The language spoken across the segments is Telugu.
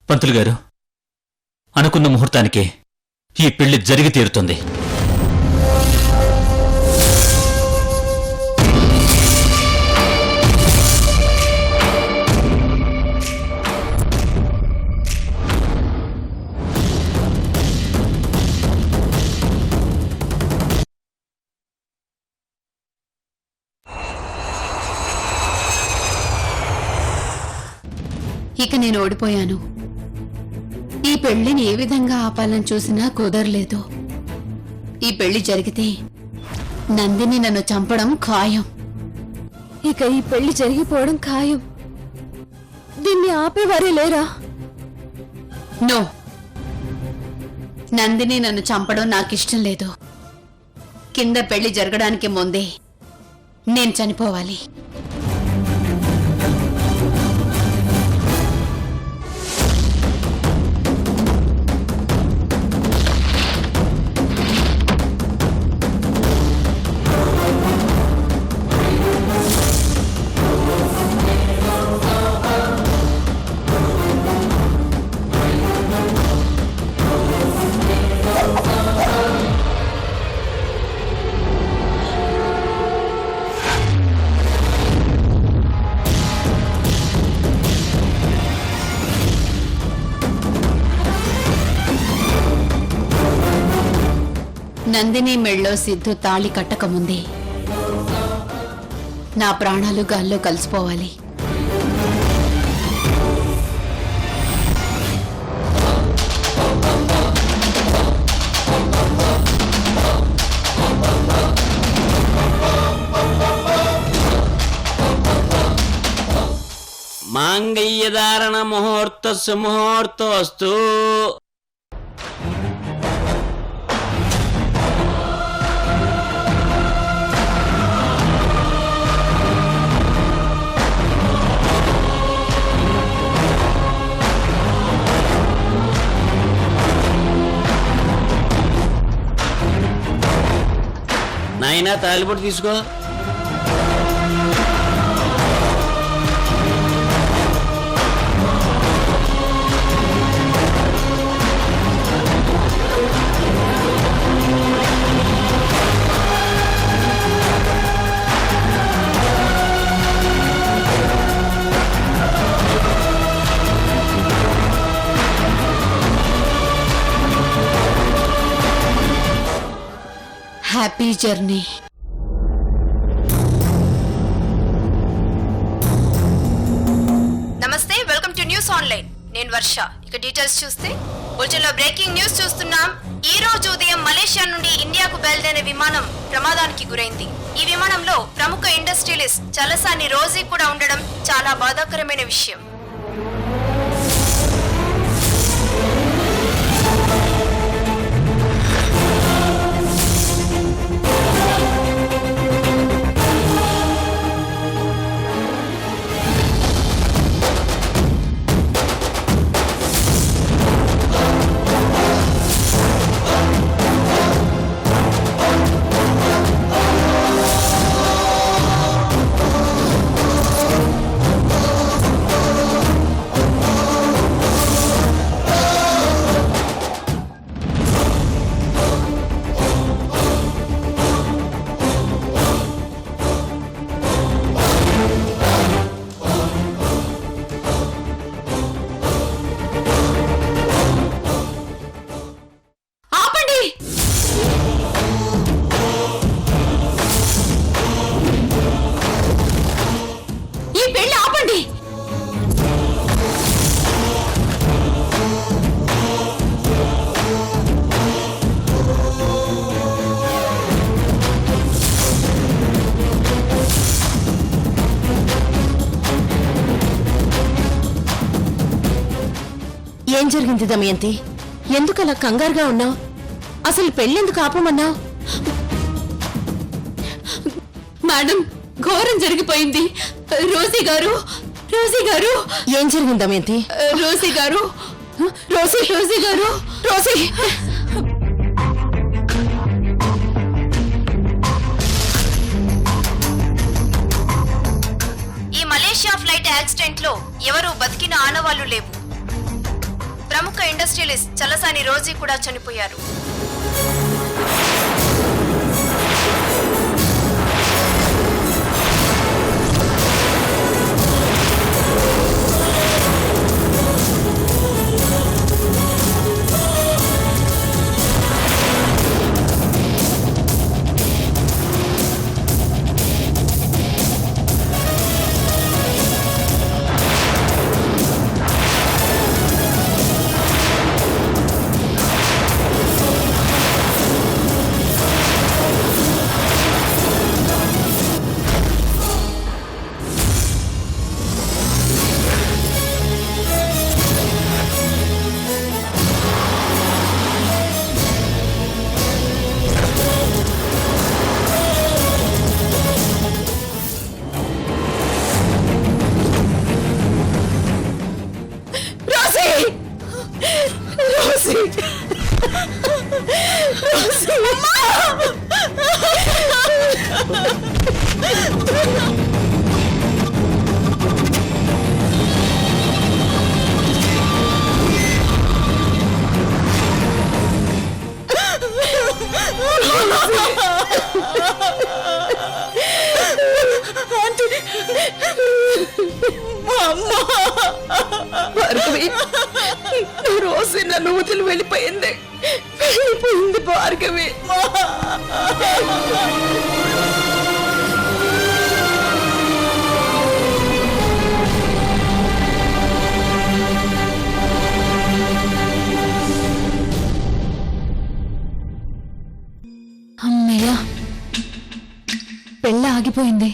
పంతులు గారు, అనుకున్న ముహూర్తానికి ఈ పెళ్లి జరిగి తీరుతుంది. ఇక నేను ఓడిపోయాను. ఈ పెళ్లిని ఏ విధంగా ఆపాలని చూసినా కుదరలేదు. ఈ పెళ్లి జరిగితే నందిని నన్ను చంపడం ఖాయం. ఇక ఈ పెళ్లి జరిగిపోవడం ఖాయం. దీన్ని ఆపేవారే లేరా? నో, నందిని నన్ను చంపడం నాకిష్టం లేదు. కింద పెళ్లి జరగడానికి ముందే నేను చనిపోవాలి. నందిని మెళ్ళో సిద్ధు తాళి కట్టకముందే నా ప్రాణాలు గాల్లో కలిసిపోవాలి. మాంగళ్యధారణ ముహూర్త సుముహూర్తోస్తు. నాయనా తాలిబొట్టు తీసుకో. Happy journey. నమస్తే, వెల్కమ్ టు న్యూస్ ఆన్లైన్. నేను వర్ష. ఇక డీటెయిల్స్ చూస్తే బులెటిన్లో బ్రేకింగ్ న్యూస్ చూస్తున్నాం. ఈ రోజు ఉదయం మలేషియా నుండి ఇండియాకు బయలుదేరే విమానం ప్రమాదానికి గురైంది. ఈ విమానంలో ప్రముఖ ఇండస్ట్రియలిస్ట్ చలసాని రోజీ కూడా ఉండడం చాలా బాధాకరమైన విషయం. ఏం జరిగింది దమయంతి? ఎందుకలా కంగారుగా ఉన్నావు? అసలు పెళ్ళెందుకు ఆపమన్నావు? మేడం, ఘోరం జరిగిపోయింది. రోజీ గారు, రోజీ గారు. ఏం జరిగింది దమయంతి? రోజీ గారు, రోజీ గారు, రోజీ. ఈ మలేషియా ఫ్లైట్ యాక్సిడెంట్ లో ఎవరు బతికిన ఆనవాళ్లు లేవు. స్టైలిస్ట్ చలసాని రోజీ కూడా చనిపోయారు. భార్గవి, రోజు నన్ను వదిలి వెళ్ళిపోయింది భార్గవి. అమ్మయ్యా, పెళ్ళ ఆగిపోయింది.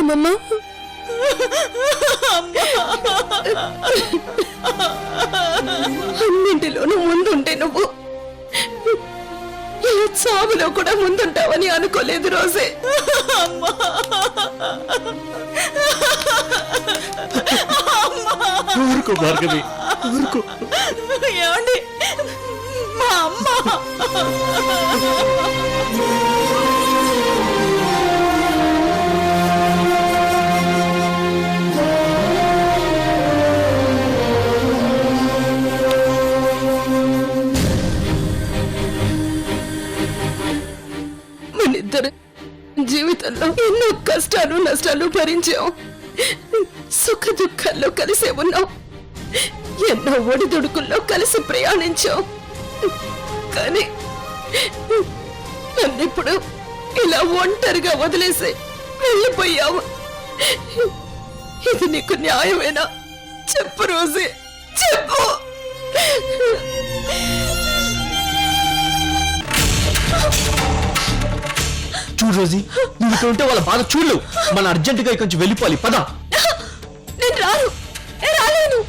అమ్మమ్మ, అన్నింటిలోనూ ముందుంటే నువ్వు ఈ చావులో కూడా ముందుంటావని అనుకోలేదు రోజే. ఊరుకో భార్గవి, ఊరుకో. ఏమండి, మా అమ్మ మనిద్దరు జీవితంలో ఎన్నో కష్టాలు నష్టాలు భరించాం, సుఖ దుఃఖాల్లో కలిసే ఉన్నాం, ఎన్నో ఒడిదుడుకుల్లో కలిసి ప్రయాణించాం. కానీ నన్నిప్పుడు ఇలా ఒంటరిగా వదిలేసి వెళ్ళిపోయావు. ఇది నీకు న్యాయమేనా? చెప్పు రోజే, చెప్పు. చూడు రోజీ, నువ్వు ఇక్కడ ఉంటే వాళ్ళ బాధ చూడలేవు. మన అర్జెంటుగా కొంచెం వెళ్ళిపోవాలి, పద. నేను రాలేను.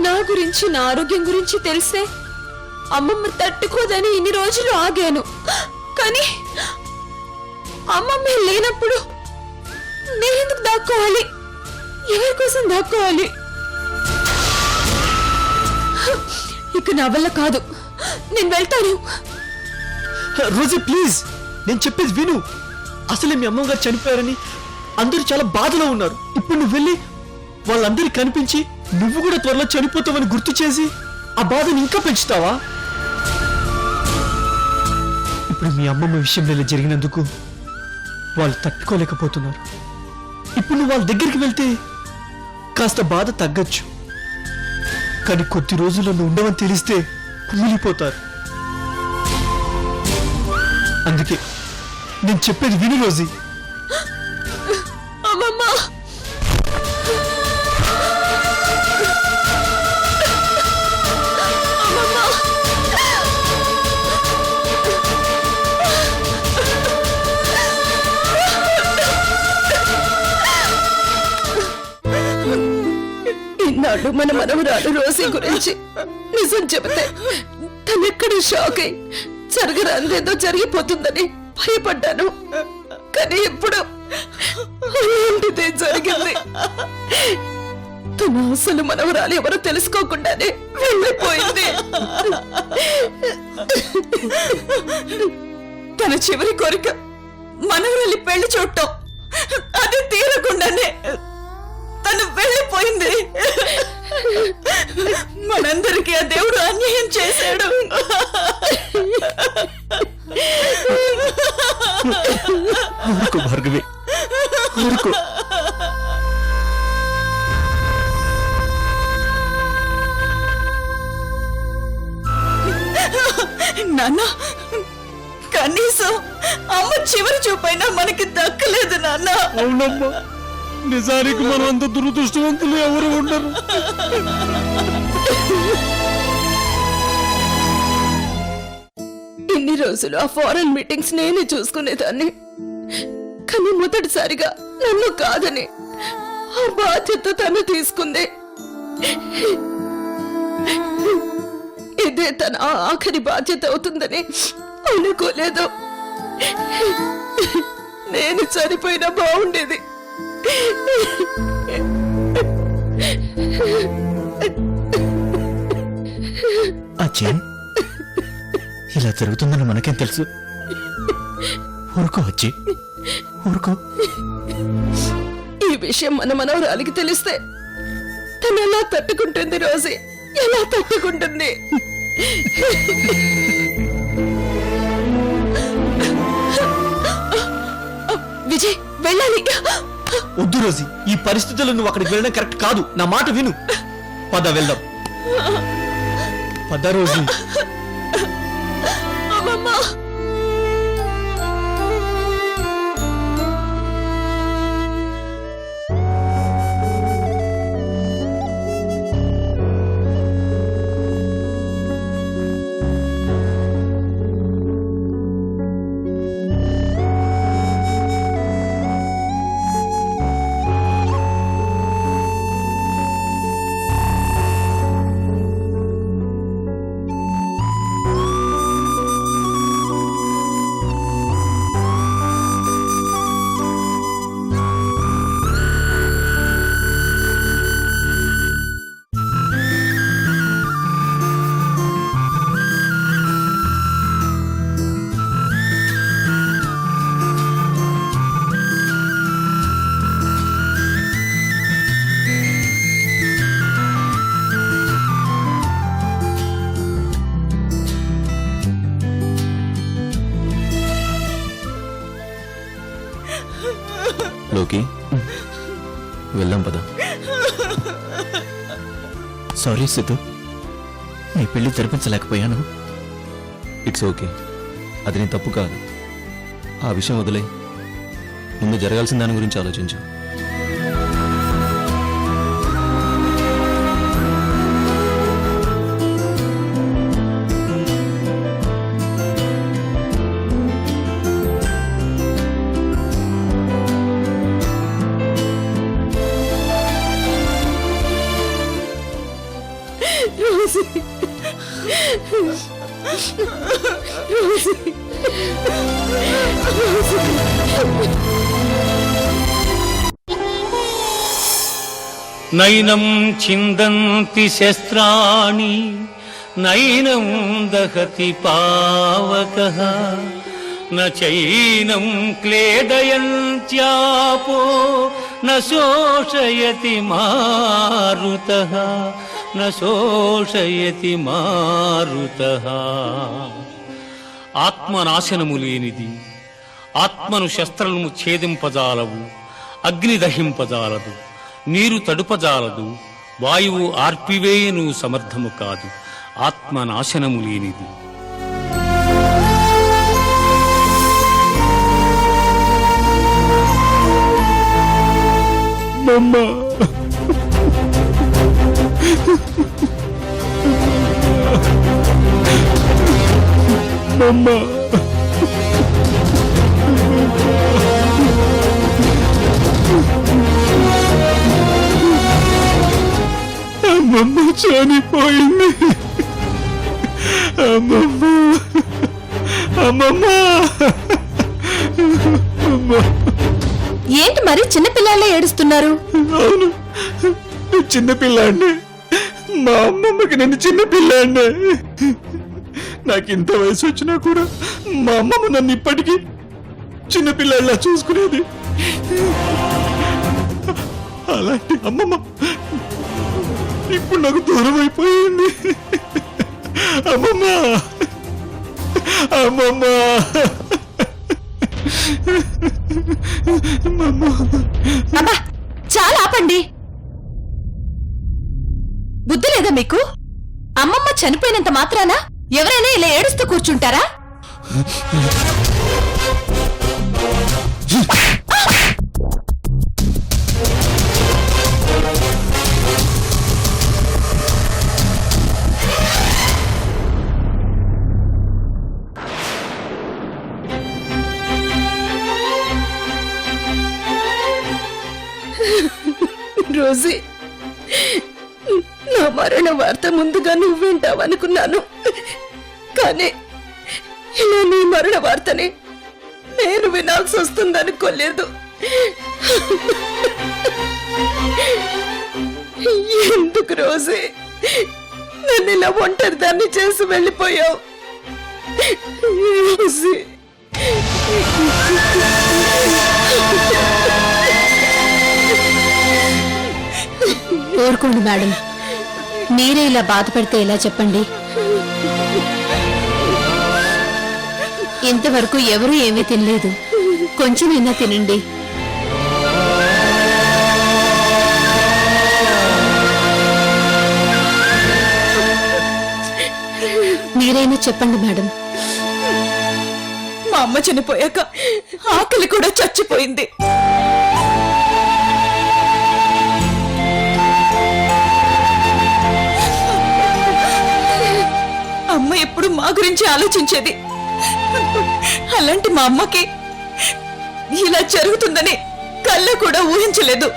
నా గురించి, నా ఆరోగ్యం గురించి తెలిసే అమ్మమ్మ తట్టుకోదని ఇన్ని రోజులు ఆగాను. కానీ అమ్మమ్మ లేనప్పుడు నేనెందుకు దాక్కోవాలి? ఎవరి కోసం దాక్కోవాలి? ఇక నా వల్ల కాదు, నేను వెళ్తాను. రోజీ ప్లీజ్, నేను చెప్పేది విను. అసలే మీ అమ్మగారు చనిపోయారని అందరూ చాలా బాధలో ఉన్నారు. ఇప్పుడు నువ్వు వెళ్ళి వాళ్ళందరికీ కనిపించి నువ్వు కూడా త్వరలో చనిపోతావని గుర్తు చేసి ఆ బాధను ఇంకా పెంచుతావా? ఇప్పుడు మీ అమ్మమ్మ విషయంలో ఇలా జరిగినందుకు వాళ్ళు తట్టుకోలేకపోతున్నారు. ఇప్పుడు నువ్వు వాళ్ళ దగ్గరికి వెళ్తే కాస్త బాధ తగ్గచ్చు. కానీ కొద్ది రోజుల్లో నువ్వు ఉండవని తెలిస్తే కుమిలిపోతారు. అందుకే నేను చెప్పేది విను రోజీ. అమ్మమ్మ, వాళ్ళు మన మనవరాలు రోజీ గురించి నిజం చెబితే తనెక్కడ షాక్ అయి జరగరాందేదో జరిగిపోతుందని భయపడ్డాను. కానీ ఇప్పుడు అలాంటిదే జరిగింది. తన అసలు మనవరాలు ఎవరో తెలుసుకోకుండానే వెళ్ళిపోయింది. తన చివరి కోరిక మనవరాలి పెళ్లి చూడటం, అది తీరకుండానే తను వెళ్ళిపోయింది. మనందరికీ ఆ దేవుడు అన్యాయం చేశాడు. ఊరుకో భార్గవి, ఊరుకో. నాన్న, కనీసం అమ్మ చివరి చూపైనా మనకి దక్కలేదు నాన్న. అవునమ్మా, నిజానికి మనం అంత దురదృష్టవంతులు ఎవరు ఉండరు. ఇన్ని రోజులు ఆ ఫారెన్ మీటింగ్స్ నేనే చూసుకునేదాన్ని. కానీ మొదటిసారిగా నన్ను కాదని ఆ బాధ్యత తను తీసుకుంది. ఇదే తన ఆఖరి బాధ్యత అవుతుందని అనుకోలేదు. నేను చనిపోయినా బాగుండేది. అచ్చే, ఇలా జరుగుతుందని మనకేం తెలుసు? ఊరుకో వచ్చి, ఊరుకో. ఈ విషయం మన మనవరాలికి తెలిస్తే తను ఎలా తట్టుకుంటుంది? రోజీ ఎలా తట్టుకుంటుంది? విజయ్, వెళ్ళాలి. వద్దు రోజీ, ఈ పరిస్థితుల్లో నువ్వు అక్కడికి వెళ్ళడం కరెక్ట్ కాదు. నా మాట విను. పద వెళ్దాం. పద రోజీ. అమ్మమ్మా, లోకి వెళ్దాం పద. సారీ సిద్ధు, నీ పెళ్లి జరిపించలేకపోయాను. ఇట్స్ ఓకే, అది నీ తప్పు కాదు. ఆ విషయం వదిలే, ముందు జరగాల్సిన దాని గురించి ఆలోచించు. నైనం చిందంతి శస్త్రాణి నైనం దహతి పావకః న చైనం క్లేదయంత్యాపో న శోషయతి మారుతః న శోషయతి మారుతః. ఆత్మనాశనము లేనిది, ఆత్మను శస్త్రము ఛేదింపజాలవు, అగ్ని దహింపజాలదు, నీరు తడుపజాలదు, వాయువు ఆర్పివేయను సమర్థము కాదు. ఆత్మనాశనము లేనిది. అమ్మమ్మ చనిపోయింది. అమ్మమ్మ అమ్మమ్మ ఏంటి మరి చిన్నపిల్లలే ఏడుస్తున్నారు? అవును, చిన్నపిల్లాడిని. మా అమ్మమ్మకి నేను చిన్నపిల్లాడిని. నాకు ఇంత వయసు వచ్చినా కూడా మా అమ్మమ్మ నన్ను ఇప్పటికీ చిన్నపిల్లాడిలా చూసుకునేది. అలాంటి అమ్మమ్మ ఇప్పుడు నాకు దూరం అయిపోయింది. అమ్మమ్మ అమ్మమ్మ అబ్బా చాలా ఆపండి. బుద్ధి లేదా మీకు? అమ్మమ్మ చనిపోయినంత మాత్రాన ఎవరైనా ఇలా ఏడుస్తూ కూర్చుంటారా? రోజీ, నా మరణ వార్త ముందుగా నువ్వు వింటావనుకున్నాను, కానీ ఇలా నీ మరణ వార్తని నేను వినాల్సి వస్తుందనుకోలేదు. ఎందుకు రోజీ నన్ను ఇలా ఒంటరి దాన్ని చేసి వెళ్ళిపోయావు? రోజీ, ఊరుకోండి మేడం, మీరే ఇలా బాధపడితే ఎలా చెప్పండి? ఇంతవరకు ఎవరూ ఏమీ తినలేదు, కొంచెమైనా తినండి. మీరైనా చెప్పండి మేడం. మా అమ్మ చనిపోయాక ఆకలి కూడా చచ్చిపోయింది. అమ్మ ఎప్పుడు మా గురించి ఆలోచించేది. అలాంటి మా అమ్మకి ఇలా జరుగుతుందని కళ్ళ కూడా ఊహించలేదు.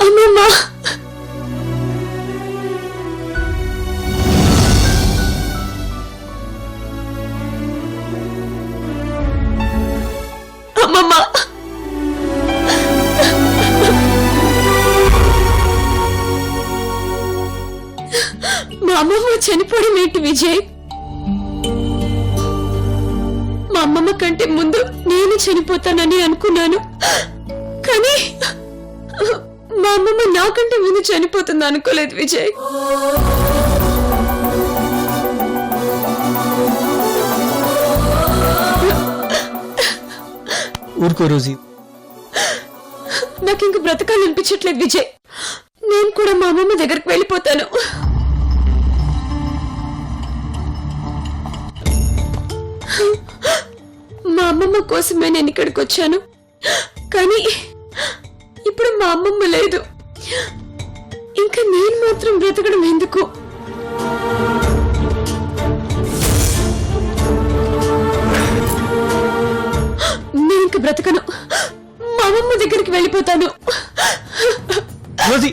అమ్మమ్మ, అమ్మమ్మ, మా అమ్మమ్మ చనిపోవడం ఏంటి విజయ్? మా అమ్మమ్మ కంటే ముందు నేను చనిపోతానని అనుకున్నాను, కానీ మా అమ్మమ్మ నాకంటే ముందు చనిపోతుంది అనుకోలేదు విజయ్. ఊరుకో రోజీ. నాకు ఇంక బ్రతకాలనిపించట్లేదు విజయ్. నేను కూడా మా అమ్మమ్మ దగ్గరికి వెళ్ళిపోతాను. మా అమ్మమ్మ కోసమే నేను ఇక్కడికి వచ్చాను, కానీ ఇప్పుడు మా అమ్మమ్మ లేదు. ఇంకా నేను మాత్రం బ్రతకడం ఎందుకు? నేను ఇంక బ్రతకను. మా అమ్మమ్మ దగ్గరికి వెళ్ళిపోతాను. రోజీ,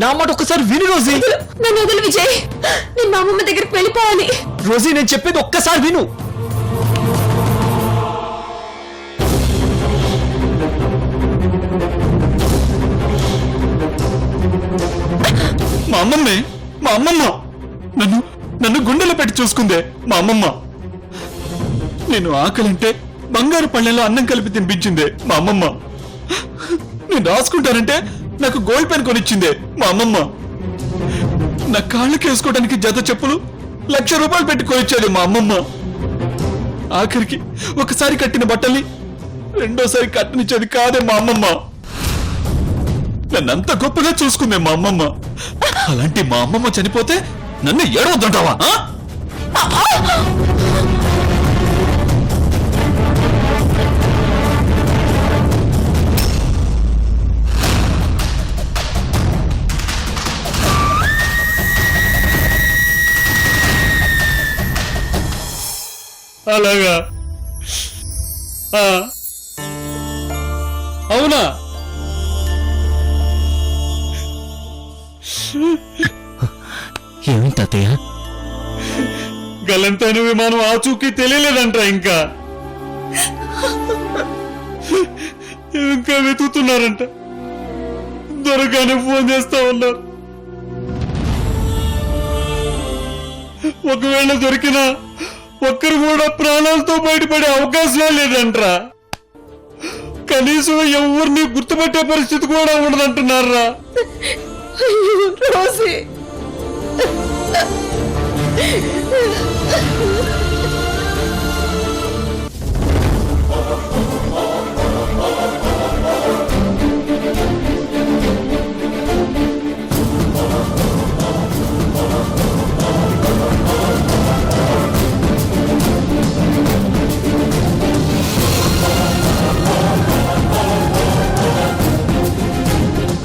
నా మాట ఒక్కసారి విను రోజీ. నన్ను వదిలి విజయ్, నేను మా అమ్మమ్మ దగ్గరికి వెళ్ళిపోవాలి. రోజీ, నేను చెప్పేది ఒక్కసారి విను. మా అమ్మమ్మే, మా అమ్మమ్మ నన్ను నన్ను గుండెలో పెట్టి చూసుకుందే మా అమ్మమ్మ. నేను ఆకలింటే బంగారు పళ్ళెంలో అన్నం కలిపి తినిపించిందే మా అమ్మమ్మ. నేను రాసుకుంటానంటే నాకు గోల్డ్ పెన్ కొనిచ్చిందే మా అమ్మమ్మ. నా కాళ్ళకి వేసుకోవడానికి జత చెప్పులు 1,00,000 రూపాయలు పెట్టి కొనిచ్చేది మా అమ్మమ్మ. ఆఖరికి ఒకసారి కట్టిన బట్టల్ని రెండోసారి కట్టనిచ్చేది కాదే మా అమ్మమ్మ. నన్నంత గొప్పగా చూసుకుందే మా అమ్మమ్మ. అలాంటి మా అమ్మమ్మ చనిపోతే నన్ను ఏడవద్దంటావా? అలాగా ఆ. అవునా? ఏమైంది తాతయ్య? గలంతైన విమానం ఆచూకీ తెలియలేదంట. ఇంకా వెతుకుతున్నారంట. దొరకగానే ఫోన్ చేస్తా ఉన్నారు. ఒకవేళ దొరికినా ఒక్కరు కూడా ప్రాణాలతో బయటపడే అవకాశమే లేదంట్రా. కనీసం ఎవరిని గుర్తుపట్టే పరిస్థితి కూడా ఉండదంటున్నారా. అయ్యో రోజీ